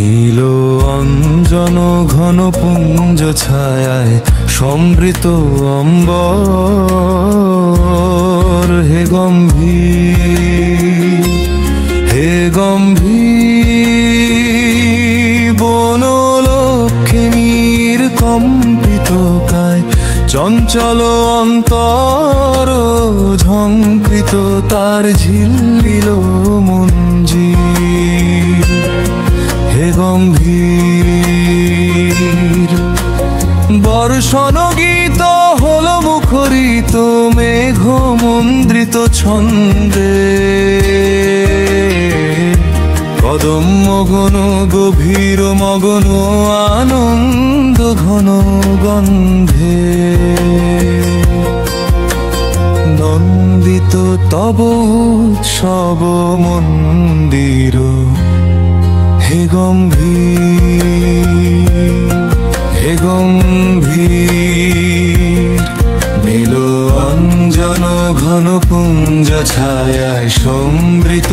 নীল অঞ্জন ঘন পুঞ্জ ছায়ায় সমৃত অম্বর। হে গম্ভীর, হে গম্ভীর বনলক্ষ্মীর কম্পিত কায় চঞ্চল অন্তর ঝঙ্কৃত তার ঝিল্লিল মঞ্জির। হে গম্ভীর বর্ষণ গীত হল মুখরিত মেঘ মন্দ্রিত ছন্দে। কদম মগন গভীর মগন আনন্দ ঘন গন্ধে। নন্দিত তব উৎসব মন্দির। হে গম্ভীর, হে গম্ভীর নীল অঞ্জন ঘন পুঞ্জ ছায়ায় সমৃত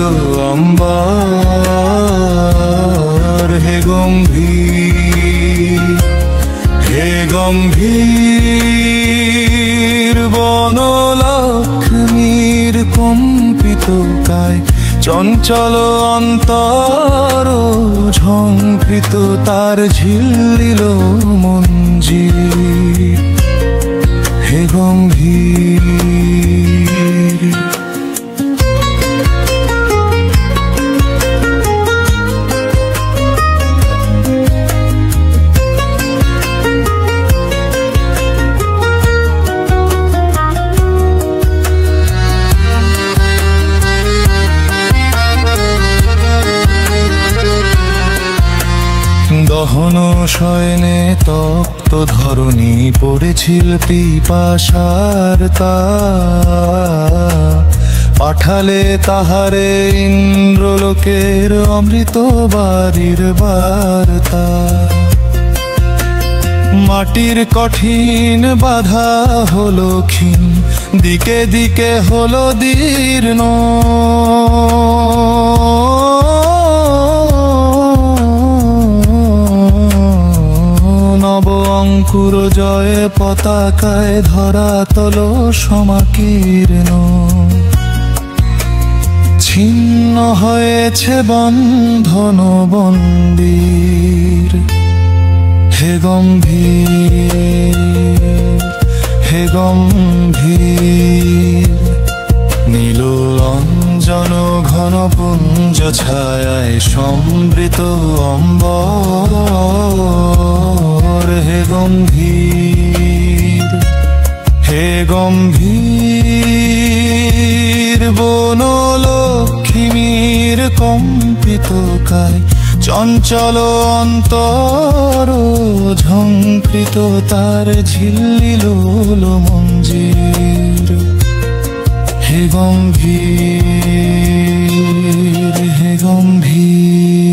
অম্বর। হে গম্ভীর, হে গম্ভীর বনলক্ষ্মীর কম্পিত কায় চঞ্চল অন্তর ঝঙ্কৃত তার ঝিল্লিল মঞ্জির। হে গম্ভীর। দহন শয়নে তপ্ত ধরণী পড়েছিল পিপাসার তা। পাঠালে তাহারে ইন্দ্রলোকের অমৃত বাড়ির বার্তা। মাটির কঠিন বাধা হলো ক্ষীণ দিকে দিকে হলো দীর্ণ। নব অঙ্কুর জয় পতাকায় ধরাতল সমাকীর্ণ। ছিন্ন হয়েছে বন্ধন বন্দির। হে গম্ভীর, হে গম্ভীর নীল অঞ্জন ঘন পুঞ্জ ছায়ায় সমৃত অম্বর। হে গম্ভীর, হে গম্ভীর বনলক্ষ্মীর কম্পিত কায় চঞ্চল অন্তর ঝঙ্কৃত তার ঝিল্লিল মঞ্জির। হে গম্ভীর, হে গম্ভীর।